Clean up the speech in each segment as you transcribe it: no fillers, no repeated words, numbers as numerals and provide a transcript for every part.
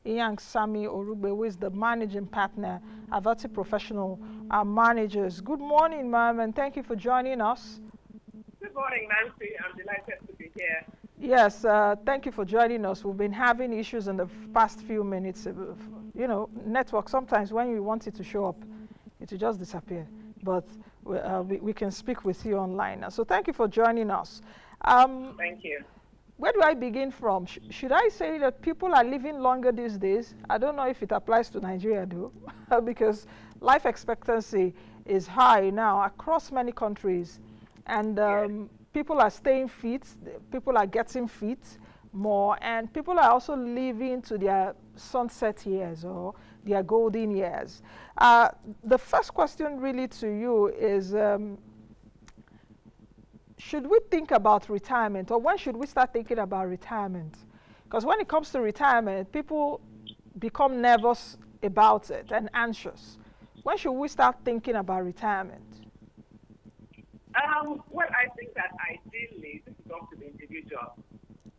Inyang Sami Orungbe, who is the managing partner, Averti Professional Managers. Good morning, ma'am, and thank you for joining us. Good morning, Nancy. I'm delighted to be here. Yes, thank you for joining us. We've been having issues in the past few minutes. You know, network, sometimes when you want it to show up, it will just disappear. But we can speak with you online. So thank you for joining us. Thank you. Where do I begin from? Should I say that people are living longer these days? I don't know if it applies to Nigeria though, because life expectancy is high now across many countries. And Yes. people are staying fit, people are getting fit more, and people are also living to their sunset years or their golden years. The first question really to you is, should we think about retirement, or when should we start thinking about retirement? Because when it comes to retirement, people become nervous about it and anxious. When should we start thinking about retirement? Well, I think that ideally, this is up to the individual,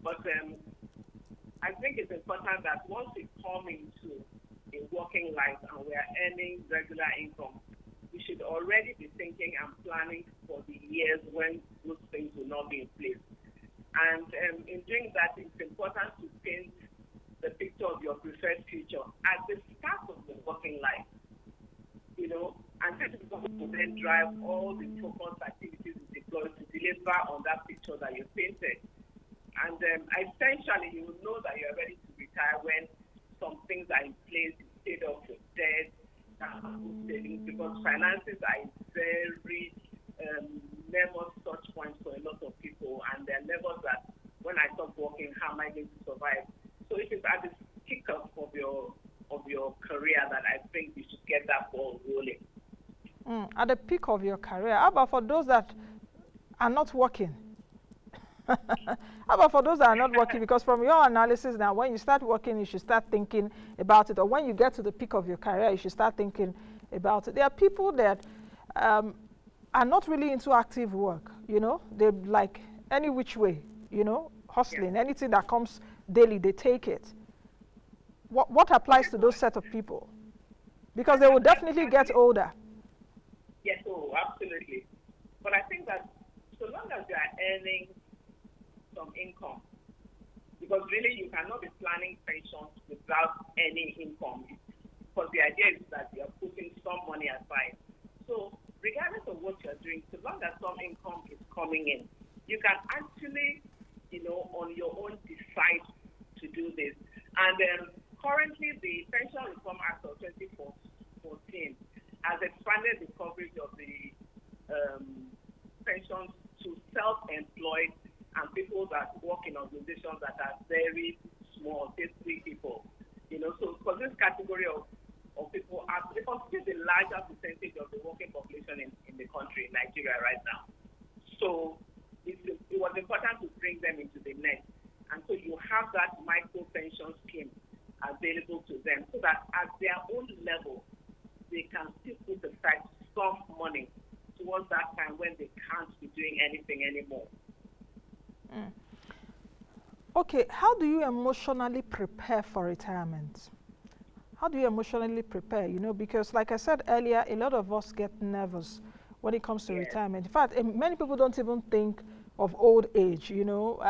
but I think it's important that once we come into a working life and we are earning regular income, we should already be thinking and planning for the years when those things will not be in place. And in doing that, it's important to paint the picture of your preferred future at the start of the working life, you know, and this is going to then drive all the focus activities you deploy to deliver on that picture that you painted. And essentially, you will know that you're ready to retire when some things are in place instead of your debt, because finances are a very nervous touch point for a lot of people, and they're nervous that when I stop working, how am I going to survive? So it is at the kickoff of your career that I think you should get that ball rolling. At the peak of your career, how about for those that are not working? How about for those that are not working? Because from your analysis now, when you start working, you should start thinking about it. Or when you get to the peak of your career, you should start thinking about it. There are people that are not really into active work, you know. They like any which way, you know, hustling. Anything that comes daily, they take it. What applies to those set of people? Because they will definitely get older. Yes, oh, absolutely. But I think that so long as you are earning some income, because really you cannot be planning pensions without any income, because the idea is that you are putting some money aside. So regardless of what you're doing, so long as some income is coming in, you can actually, you know, on your own decide to do this. And currently the Pension Reform Act of 2014 has expanded the coverage of the pensions to self-employed and people that work in organizations that are very small, say 3 people. You know, so for this category of people, they constitute the larger percentage of the working population in the country, in Nigeria right now. So it was important to bring them into the net. And so you have that micro pension scheme available to them so that at their own level, they can still put aside some money towards that time when they can't be doing anything anymore. Okay, how do you emotionally prepare for retirement? How do you emotionally prepare? You know, because like I said earlier, a lot of us get nervous when it comes to retirement. In fact, many people don't even think of old age, you know.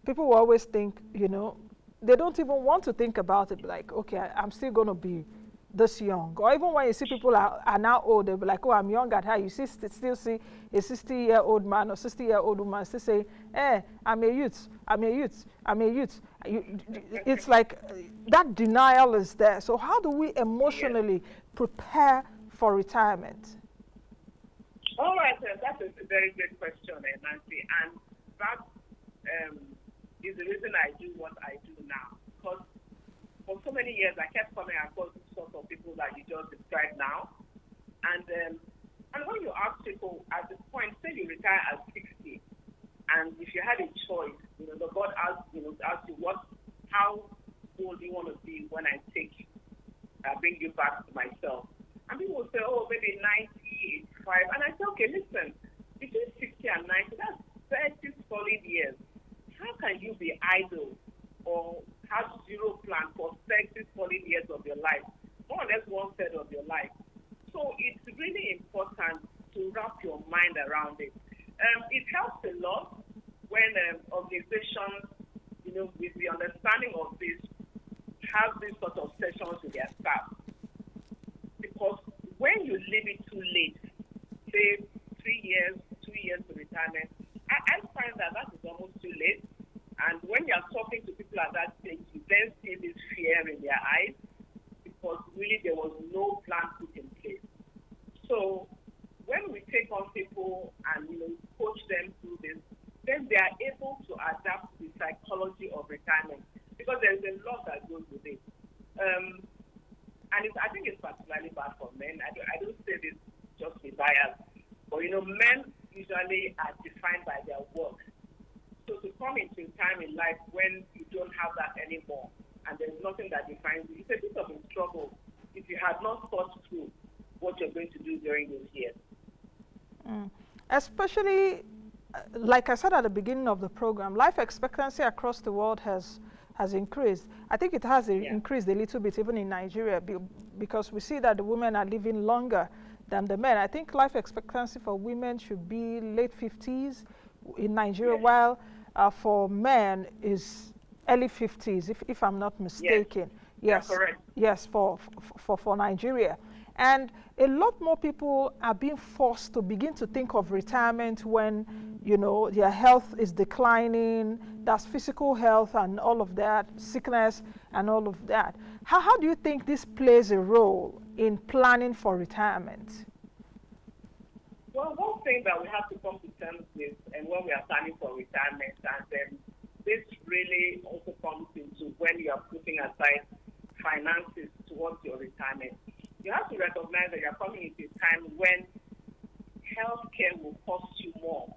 People will always think, you know, they don't even want to think about it, like, okay, I'm still going to be this young. Or even when you see people are now old, they'll be like, oh, I'm young at how you still see a 60-year-old man or 60-year-old woman still saying, I'm a youth, I'm a youth, I'm a youth. It's like that denial is there. So how do we emotionally prepare for retirement? All right, that's a very great question, Nancy. And that is the reason I do what I do now. Because for so many years, I kept coming across these sorts of people that you just described now. And when you ask people at this point, say you retire at 60, and if you had a choice, you know, the God asks you how old do you want to be when I bring you back to myself? And people will say, oh, maybe 90, 85. And I say, okay, listen, between 60 and 90, that's 30 solid years. How can you be idle or have zero plan for 30 have these sort of sessions with their staff. Because when you leave it too late, say 3 years, 2 years to retirement, I find that is almost too late. And when you are talking to people at that stage, you then see this fear in their eyes because really there was no plan put in place. So when we take on people and coach them through this, then they are able to adapt to the psychology of retirement because there is a lot that goes with it. And I think it's particularly bad for men. I don't say this just with bias, but men usually are defined by their work. So to come into a time in life when you don't have that anymore and there's nothing that defines you, it's a bit of a struggle if you have not thought through what you're going to do during those years. Especially, like I said at the beginning of the program, life expectancy across the world has increased. I think it has increased a little bit even in Nigeria because we see that the women are living longer than the men. I think life expectancy for women should be late 50s in Nigeria, while for men is early 50s, if I'm not mistaken. Yes, correct. Yes, for Nigeria. And a lot more people are being forced to begin to think of retirement when, their health is declining, that's physical health and all of that, sickness and all of that. How do you think this plays a role in planning for retirement? Well, one thing that we have to come to terms with, and when we are planning for retirement, and then this really also comes into when you are putting aside finances towards your retirement, you have to recognize that you're coming into a time when healthcare will cost you more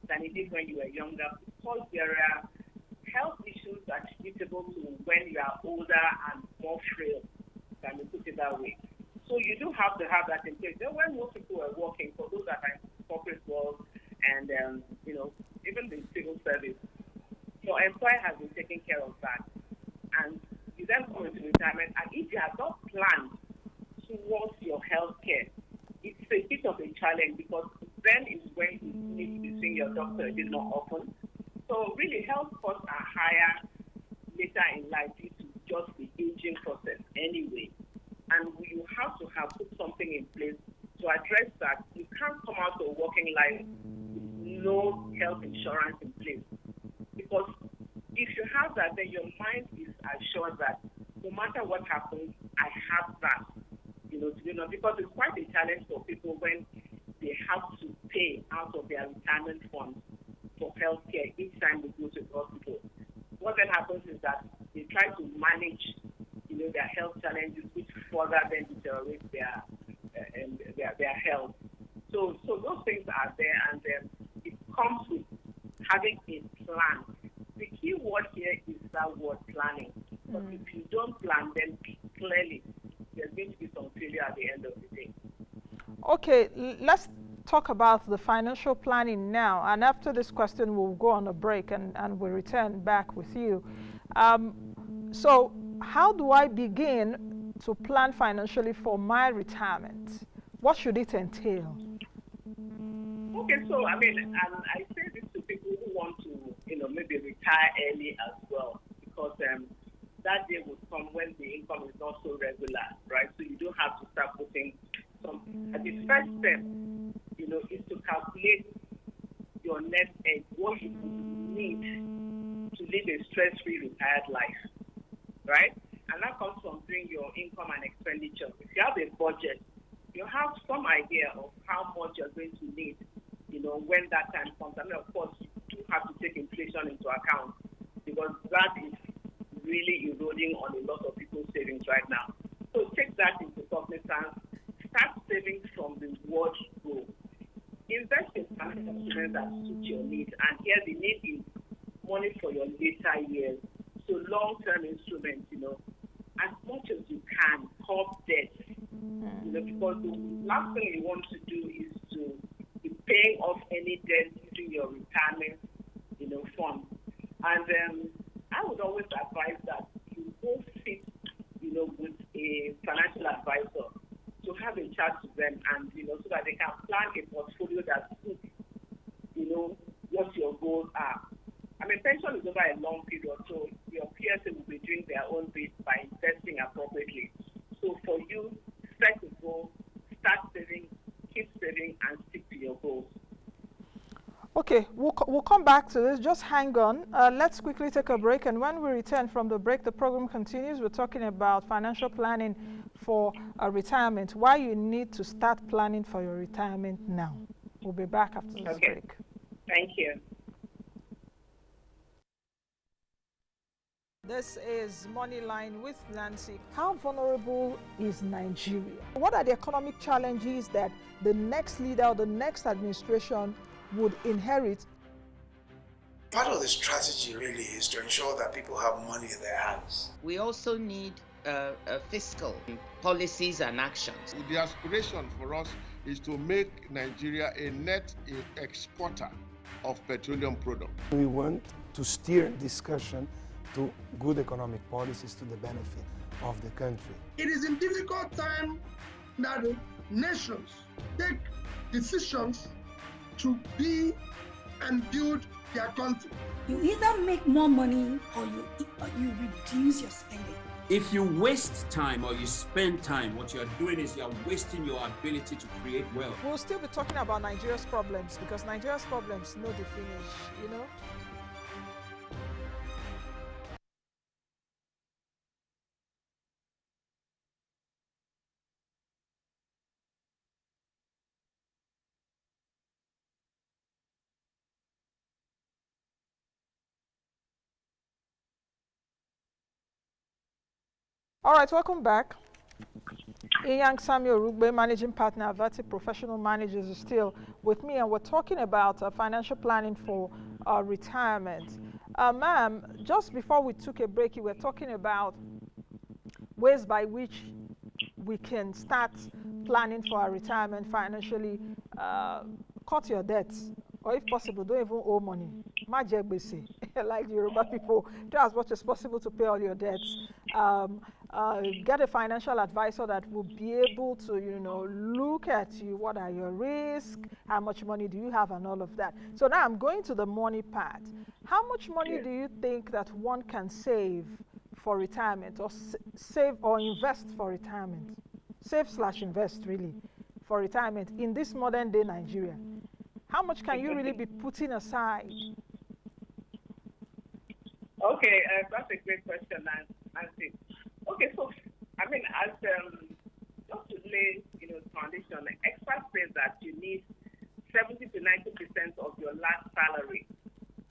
than it did when you were younger because there are health issues attributable to when you are older and more frail, can we put it that way. So you do have to have that in place. Then when most people are working, for those that are in corporate world and even the civil service, your employer has been taking care of that. And you then come into retirement, and if you have not planned towards your health care, it's a bit of a challenge because then is when you need to be seeing your doctor a bit more often. So really, health costs are higher later in life due to just the aging process anyway. And you have to have put something in place to address that. You can't come out of working life with no health insurance in place. Because if you have that, then your mind is assured that no matter what happens, I have that. Because it's quite a challenge for people when they have to pay out of their retirement funds for healthcare each time they go to the hospital. What then happens is that they try to manage, their health challenges, which further then deteriorate their health. So those things are there, and it comes with having a plan. The key word here is that word planning. But if you don't plan, then clearly there's going to be some failure at the end of the day. Okay, let's talk about the financial planning now. And after this question, we'll go on a break and we'll return back with you. So how do I begin to plan financially for my retirement? What should it entail? Okay, so I say this to people who want to, maybe retire early as well, because that day would come when the income is not so regular, right? So you do have to start putting some. And the first step, is to calculate your net edge, what you need to live a stress-free retired life, right? And that comes from doing your income and expenditure. If you have a budget, you have some idea of how much you're going to need, when that time comes. Of course, you do have to take inflation into account because that is really eroding on a lot of people's savings right now. So take that into cognizance. Start saving from the word go. Invest in financial instruments that suit your needs. And here the need is money for your later years. So long-term instruments, as much as you can, curb debt. Because the last thing you want to do is to be paying off any debt using your retirement, fund. And I would always advise that you go sit, with a financial advisor to have a chat with them and, so that they can plan a portfolio that suits, what your goals are. Pension is over a long period, so your peers will be doing their own bit by investing we'll come back to this. Just hang on. Let's quickly take a break. And when we return from the break, the program continues. We're talking about financial planning for retirement, why you need to start planning for your retirement now. We'll be back after this break. Thank you. This is Moneyline with Nancy. How vulnerable is Nigeria? What are the economic challenges that the next leader or the next administration would inherit? Part of the strategy really is to ensure that people have money in their hands. We also need fiscal policies and actions. The aspiration for us is to make Nigeria a net exporter of petroleum products. We want to steer discussion to good economic policies to the benefit of the country. It is in difficult times that the nations take decisions to be and build their country. You either make more money or you reduce your spending. If you waste time or you spend time, what you're doing is you're wasting your ability to create wealth. We'll still be talking about Nigeria's problems because Nigeria's problems know the finish, you know? All right, welcome back. Inyang Sami Orungbe, Managing Partner, Averti Professional Managers, is still with me, and we're talking about financial planning for retirement. Ma'am, just before we took a break, you were talking about ways by which we can start planning for our retirement financially. Cut your debts, or if possible, don't even owe money. Like the Yoruba people, do as much as possible to pay all your debts. Get a financial advisor that will be able to, look at you. What are your risks? How much money do you have, and all of that. So now I'm going to the money part. How much money do you think that one can save for retirement, or save or invest for retirement? Save/invest really for retirement in this modern day Nigeria. How much can you really be putting aside? Okay, that's a great question, Nancy. Okay, so as just to lay foundation, experts say that you need 70 to 90% of your last salary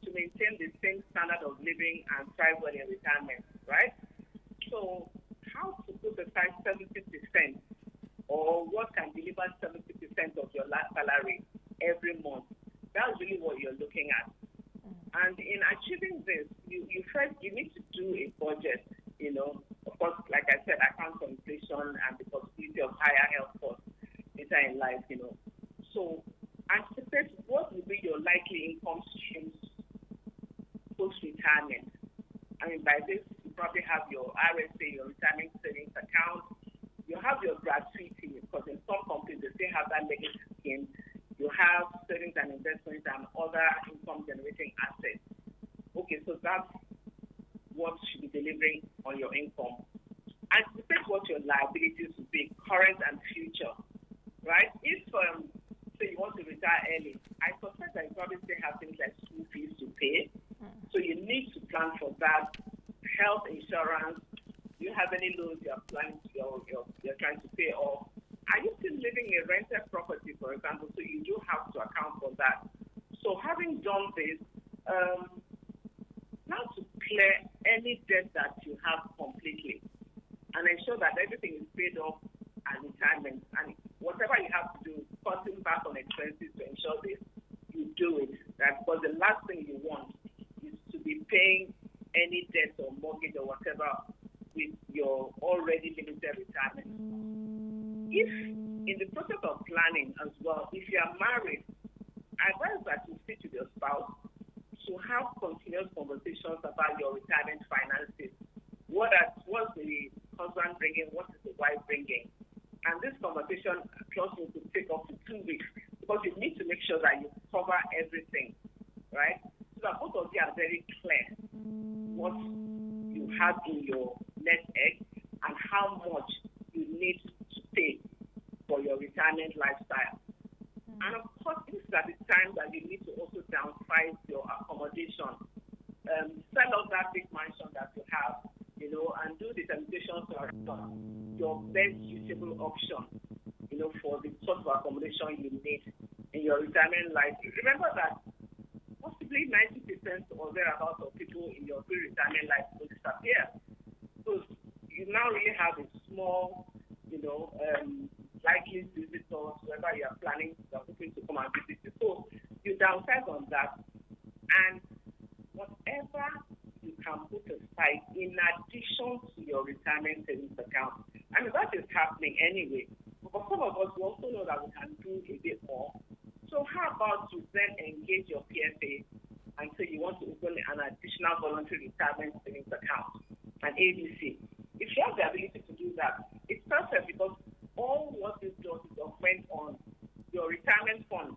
to maintain the same standard of living and thrive well in retirement, right? So how to put aside 70%, or what can deliver 70% of your last salary every month? That's really what you're looking at. And in achieving this, you need to do a budget, Of course, like I said, account for inflation and the possibility of higher health costs later in life, So anticipate what will be your likely income streams post-retirement. By this, you probably have your RSA, your retirement savings account. You have your gratuity, because in some companies, they still have that legacy scheme. You have savings and investments and other income-generating assets. Okay, so that's what should be delivering on your income. Anticipate what your liabilities will be, current and future, right? If, say, you want to retire early, I suspect that you probably still have things like school fees to pay. So you need to plan for that. Health insurance. Do you have any loans you're planning to, you're trying to pay off? Are you still living in a rented property, for example? So you do have to account for that. So having done this, now to clear any debt that you have completely and ensure that everything is paid off at retirement. And whatever you have to do, cutting back on expenses to ensure this, you do it. Right? Because the last thing you want is to be paying any debt or mortgage or whatever with your already limited retirement. If in the process of planning as well, if you are married, I advise that you speak to your spouse to have continuous conversations about your retirement finances. What's the husband bringing? What is the wife bringing? And this conversation trust me, could take up to 2 weeks, because you need to make sure that you cover everything, right? So that both of you are very clear what you have in your net egg and how much you need to pay for your retirement lifestyle. And of course, this is at the time that you need to also downsize your accommodation. Sell off that big mansion that you have, and do the temptations to your best suitable option, for the sort of accommodation you need in your retirement life. Remember that possibly 90% or thereabouts of people in your pre-retirement life will disappear. So you now really have a small, likely visitors, whether you are planning, you are hoping to come and visit you. So you downsize on that, and whatever you can put aside in addition to your retirement savings account. I mean, that is happening anyway. But for some of us, we also know that we can do a bit more. So how about you then engage your PFA and say you want to open an additional voluntary retirement savings account, an ABC. If you have the ability to do that, it's perfect, because all what this does is augment on your retirement fund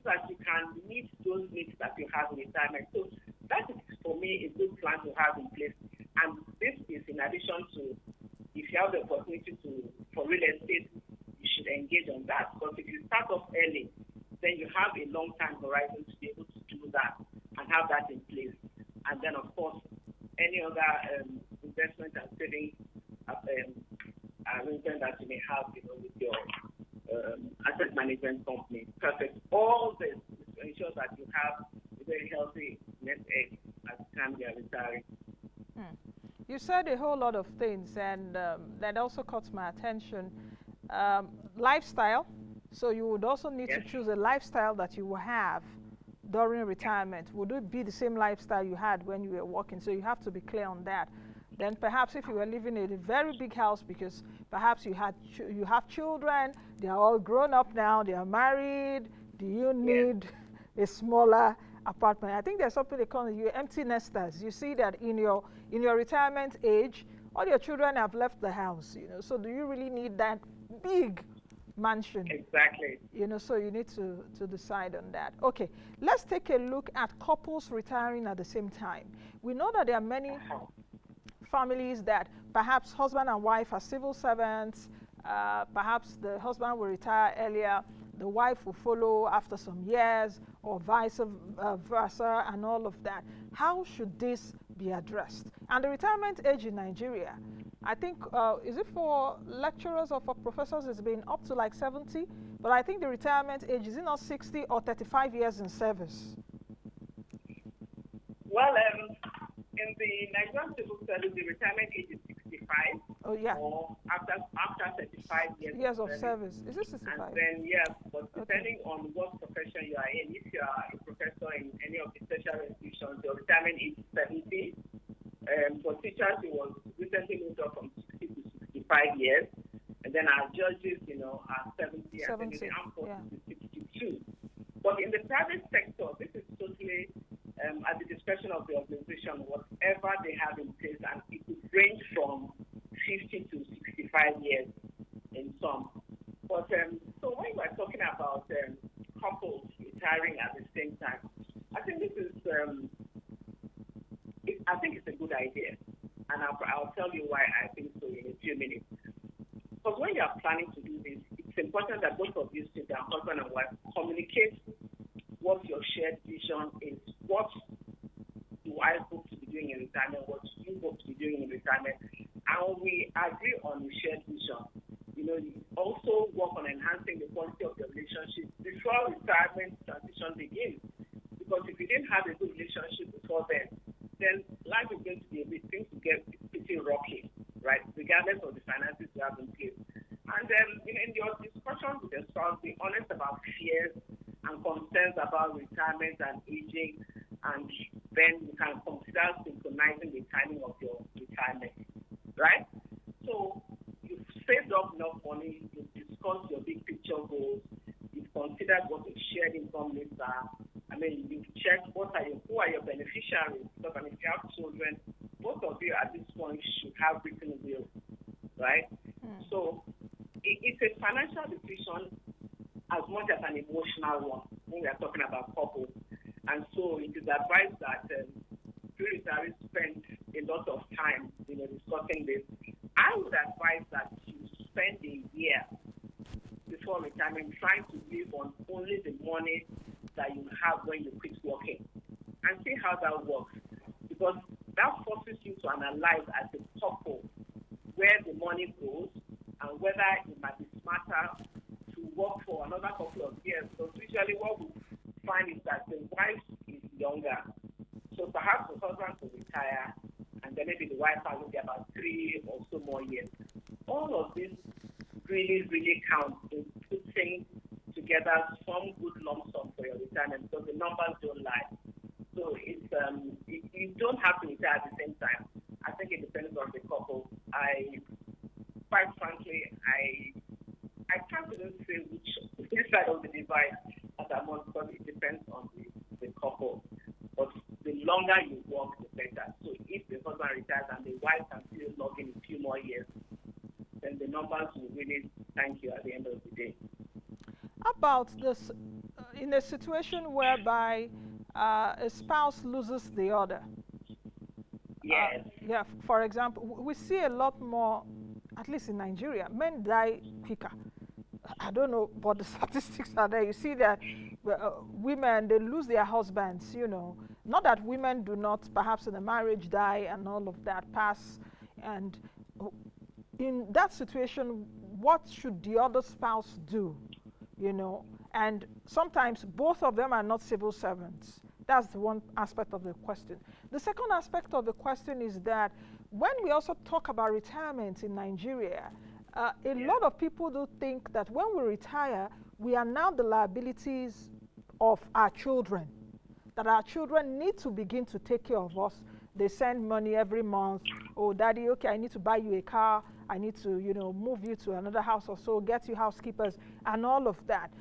so that you can meet those needs that you have in retirement. So that is, for me, a good plan to have in place. And this is in addition to, if you have the opportunity for real estate, you should engage on that. Because if you start off early, then you have a long-time horizon to be able to do that and have that in place. And then, of course, any other investment and saving arrangement that you may have, with your asset management company. Perfect. All this is to ensure that you have a very healthy net egg at the time you are retiring. You said a whole lot of things, and that also caught my attention. Lifestyle. So you would also need to choose a lifestyle that you will have during retirement. Would it be the same lifestyle you had when you were working? So you have to be clear on that. Then perhaps if you were living in a very big house, because perhaps you have children, they are all grown up now, they are married, do you need a smaller apartment? I think there's something they call you empty nesters. You see that in your retirement age, all your children have left the house, so do you really need that big mansion? Exactly. So you need to decide on that. Okay, let's take a look at couples retiring at the same time. We know that there are many families that perhaps husband and wife are civil servants, perhaps the husband will retire earlier, the wife will follow after some years, or vice versa, and all of that. How should this be addressed? And the retirement age in Nigeria, I think, is it for lecturers or for professors, it's been up to like 70, but I think the retirement age, is it not 60 or 35 years in service? Well, in the Nigerian civil service, the retirement age is 65. Oh, yeah. Or after 35 years of service. Is it 65? And then, but depending on what profession you are in, if you are a professor in any of the tertiary institutions, your retirement age is 70. For teachers, it was recently moved up from 60 to 65 years. And then our judges, are 70. And then the armed forces is 62. But in the private sector, this is totally at the discretion of the organization, whatever they have in place, and it could range from 50 to 65 years in some. But so when we're talking about couples retiring at the same time, I think this is, I think it's a good idea, and I'll tell you why I think so in a few minutes. Because when you are planning to do this, it's important that both of you sit down, husband and wife, communicate what your shared vision is. What do I hope to be doing in retirement? What do you hope to be doing in retirement? And we agree on the shared vision. You also work on enhancing the quality of your relationship before retirement transition begins. Because if you didn't have a good relationship before then life is going to be things to get pretty rocky, right? Regardless of the finances you have in place. And then in your discussion with your spouse, be honest about fears and concerns about retirement and aging, and then you can consider synchronizing the timing of your retirement, right? So you've saved up enough money, you've discussed your big picture goals, you've considered what your shared income needs are. I mean, you've checked who are your beneficiaries, because if you have children, both of you at this point should have written wills, right? So it's a financial decision as much as an emotional one when we are talking about couples. And so it is advised that pre-retirees spend a lot of time discussing this. I would advise that you spend a year before retirement trying to live on only the money that you have when you quit working, and see how that works. Because that forces you to analyze as a couple where the money goes and whether it might be smarter to work for another couple of years. So usually what we find is that the wife is younger. So perhaps the husband will retire and then maybe the wife will get about 3 or so more years. All of this really, really counts in putting together some good lump sum for your retirement, because the numbers don't lie. So it's you don't have to retire at the same time. I think it depends on the couple. Quite frankly, I can't even say which side of the divide that I'm on, because it depends on the couple. But the longer you work, the better. So if the husband retires and the wife can still log in a few more years, then the numbers will really thank you at the end of the day. How about this, in a situation whereby a spouse loses the other? Yes. Yeah, for example, we see a lot more, at least in Nigeria, men die quicker. I don't know, but the statistics are there. You see that women, they lose their husbands, you know. Not that women do not, perhaps in a marriage, die and all of that pass. And in that situation, what should the other spouse do, you know? And sometimes both of them are not civil servants. That's the one aspect of the question. The second aspect of the question is that when we also talk about retirement in Nigeria, a lot of people do think that when we retire, we are now the liabilities of our children, that our children need to begin to take care of us. They send money every month. Oh, daddy, okay, I need to buy you a car. I need to, you know, move you to another house or so, get you housekeepers, and all of that.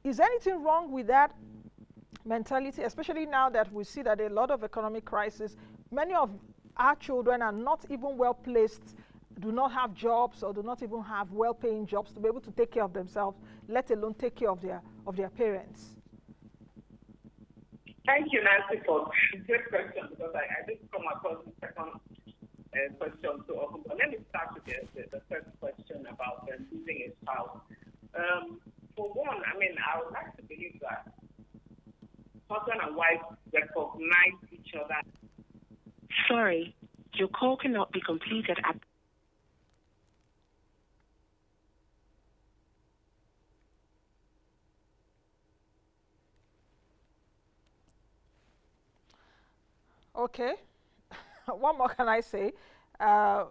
Is anything wrong with that mentality, especially now that we see that a lot of economic crisis, many of our children are not even well placed, do not have jobs, or do not even have well-paying jobs to be able to take care of themselves, let alone take care of their parents? Thank you, Nancy, for a great question, because I did come across the second question so often. But let me start with the first question about losing a spouse. For one, I mean, I would like to believe that husband and wife recognize each other. Sorry, your call cannot be completed at... Okay, what more can I say? We're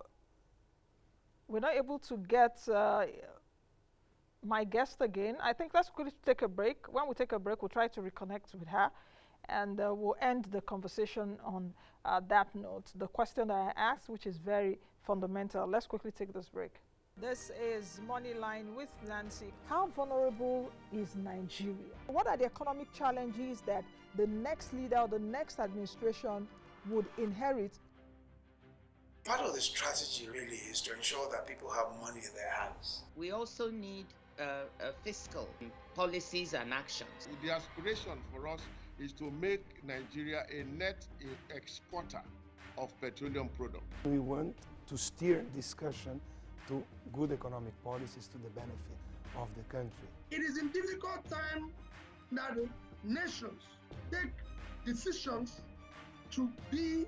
not able to get my guest again. I think let's quickly take a break. When we take a break, we'll try to reconnect with her, and we'll end the conversation on that note. The question that I asked, which is very fundamental. Let's quickly take this break. This is Moneyline with Nancy. How vulnerable is Nigeria? What are the economic challenges that the next leader or the next administration would inherit? Part of the strategy really is to ensure that people have money in their hands. We also need fiscal policies and actions. The aspiration for us is to make Nigeria a net exporter of petroleum products. We want to steer discussion to good economic policies to the benefit of the country. It is in difficult times that nations take decisions to be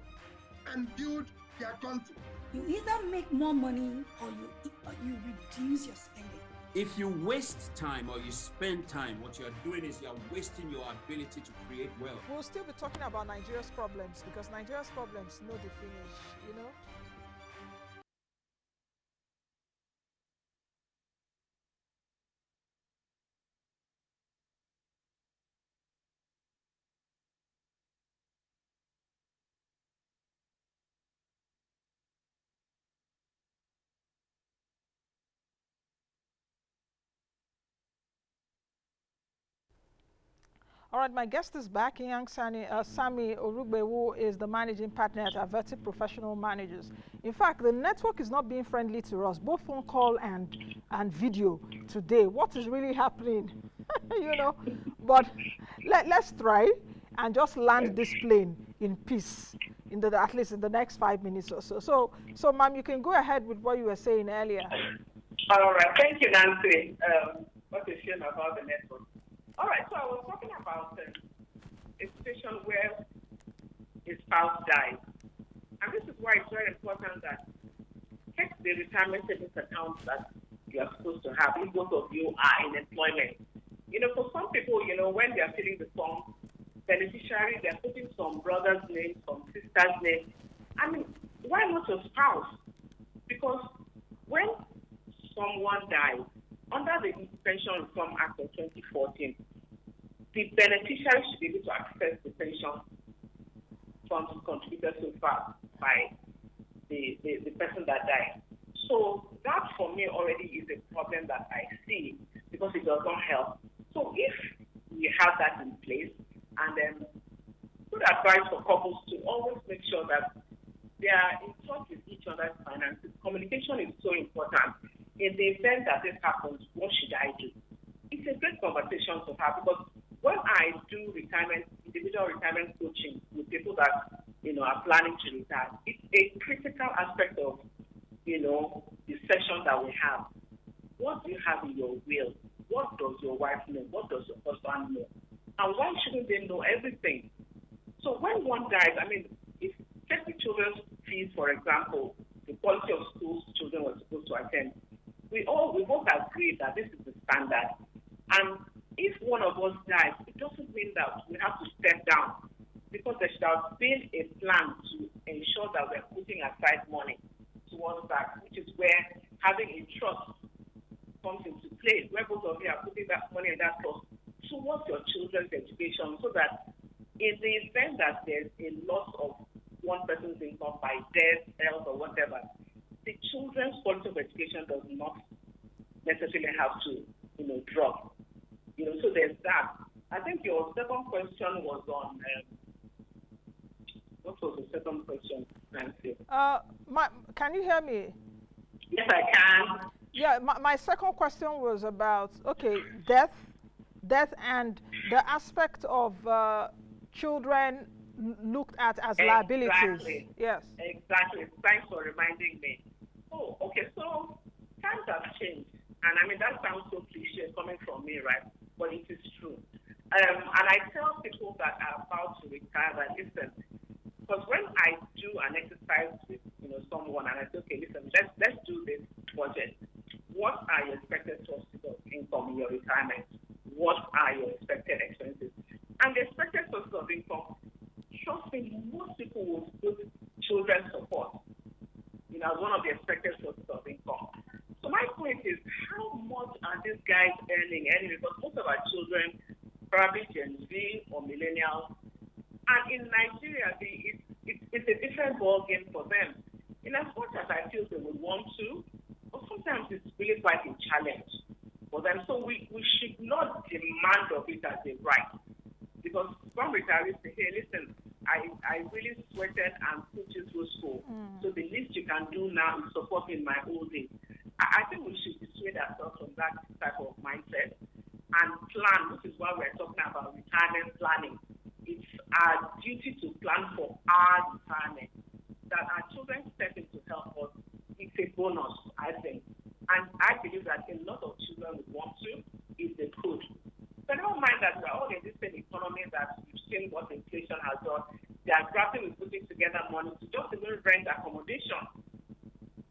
and build their country. You either make more money or you reduce your spending. If you waste time or you spend time, what you're doing is you're wasting your ability to create wealth. We'll still be talking about Nigeria's problems, because Nigeria's problems know the finish, you know? All right, my guest is back, Inyang Sami Orungbe, who is the managing partner at Averti Professional Managers. In fact, the network is not being friendly to us, both phone call and video today. What is really happening? You know, but let's try and just land this plane in peace, at least in the next 5 minutes or so. So, ma'am, you can go ahead with what you were saying earlier. All right, thank you, Nancy. What a shame about the network. All right, so I was talking about a situation where a spouse dies. And this is why it's very important that take the retirement savings account that you are supposed to have if both of you are in employment. You know, for some people, you know, when they are filling the form, beneficiary, they're putting some brother's name, some sister's name. I mean, why not a spouse? Because when someone dies, under the Pension Reform Act of 2014, the beneficiary should be able to access the pension funds contributed so far by the person that died. So that for me already is a problem that I see because it does not help. So if we have that in place, and then good advice for couples to always make sure that they are in touch with each other's finances. Communication is so important. In the event that this happens, what should I do? It's a great conversation to have because when I do individual retirement coaching with people that, you know, are planning to retire, it's a critical aspect of, you know, the session that we have. What do you have in your will? What does your wife know? What does your husband know? And why shouldn't they know everything? So when one dies, I mean, if take the children's fees, for example, the quality of schools children were supposed to attend, we both agreed that this is the standard. And if one of us dies, it doesn't mean that we have to step down because there should have been a plan to ensure that we're putting aside money towards that, which is where having a trust comes into play, where both of you are putting that money in that trust towards your children's education so that in the event that there's a loss of one person's income by death, health, or whatever, the children's quality of education does not necessarily have to, you know, drop. You know, so there's that. I think your second question was on, what was the second question, Nancy? Can you hear me? Yes, I can. Yeah, my second question was about, okay, death and the aspect of children looked at as liabilities. Exactly. Yes. Exactly. Thanks for reminding me. Oh, okay. So times have changed. And I mean, that sounds so cliche coming from me, right? But it is true. And I tell people that are about to retire that, listen, because when I do an exercise with, you know, someone and I say, okay, listen, let's do this budget. What are your expected sources of income in your retirement? What are your expected expenses? And the expected sources of income, trust me, most people will put children's support, you know, as one of the expected sources of income. So my point is, how much are these guys earning anyway? Because most of our children, probably Gen Z or millennials, and in Nigeria, it's a different ballgame for them. In as much as I feel they would want to, but sometimes it's really quite a challenge for them. So we should not demand of it as a right. Because some retirees say, hey, listen, I really sweated and put you through school. So the least you can do now is support me in my old age. I think we should dissuade ourselves from that type of mindset and plan. This is why we're talking about retirement planning. It's our duty to plan for our retirement. That our children step in to help us, it's a bonus, I think. And I believe that a lot of children would want to if they could. But never mind that we're all in this same economy that we've seen what inflation has done. They are grappling with putting together money to just even rent accommodation.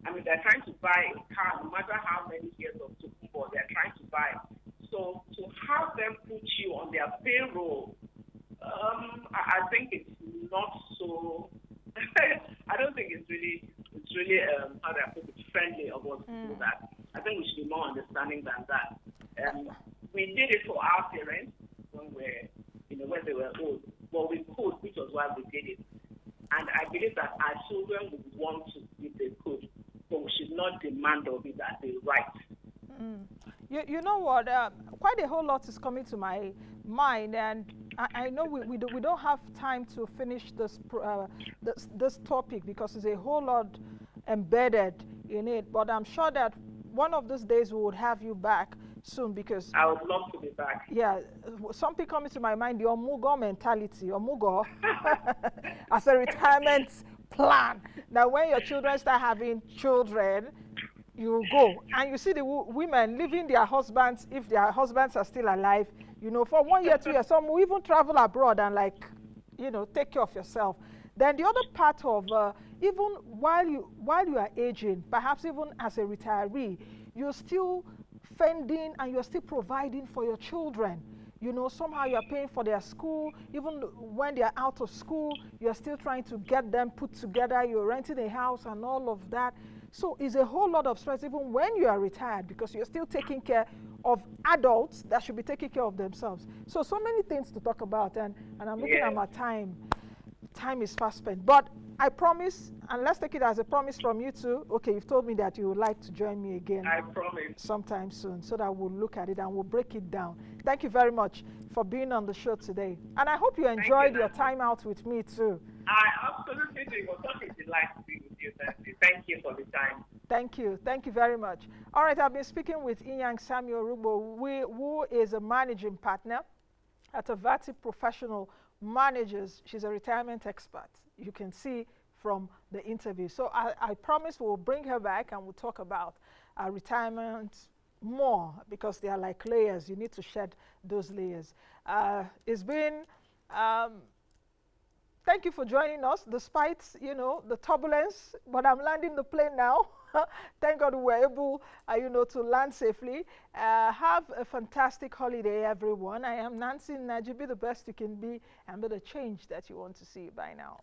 I mean, they're trying to buy a car, no matter how many years of Tukumbo they're trying to buy. So to have them put you on their payroll, I think it's not so. I don't think it's really how do I put it, friendly of us to do that. I think we should be more understanding than that. We did it for our parents when they were old. But we could, which was why we did it. And I believe that our children would want to if they could. So we should not demand of it as a right. You know what? Quite a whole lot is coming to my mind, and I know we don't have time to finish this topic because there's a whole lot embedded in it. But I'm sure that one of these days we would have you back soon because I would love to be back. Yeah, something coming to my mind: the Omugo mentality, Omugo, as a retirement plan. Now, when your children start having children, you go and you see the women leaving their husbands, if their husbands are still alive, You know, for 1 year, 2 years, some will even travel abroad and like, you know, take care of yourself. Then the other part of even while you are aging, perhaps even as a retiree, you're still fending and you're still providing for your children. You know, somehow you're paying for their school. Even when they're out of school, you're still trying to get them put together. You're renting a house and all of that. So it's a whole lot of stress even when you are retired, because you're still taking care of adults that should be taking care of themselves. So many things to talk about, and I'm looking at my time. Time is fast spent. But I promise, and let's take it as a promise from you too. Okay, you've told me that you would like to join me again. I promise. Sometime soon, so that we'll look at it and we'll break it down. Thank you very much for being on the show today. And I hope you enjoyed your time out with me too. I absolutely do. It was such a delight to be with you, Nancy. Thank you for the time. Thank you. Thank you very much. All right, I've been speaking with Inyang Sami Orungbe, who is a managing partner at Averti Professional Managers. She's a retirement expert. You can see from the interview. So I promise we'll bring her back and we'll talk about retirement more, because they are like layers. You need to shed those layers. It's been, thank you for joining us despite, you know, the turbulence, but I'm landing the plane now. Thank God we were able, you know, to land safely. Have a fantastic holiday, everyone. I am Nancy Naji. Be the best you can be and be the change that you want to see by now.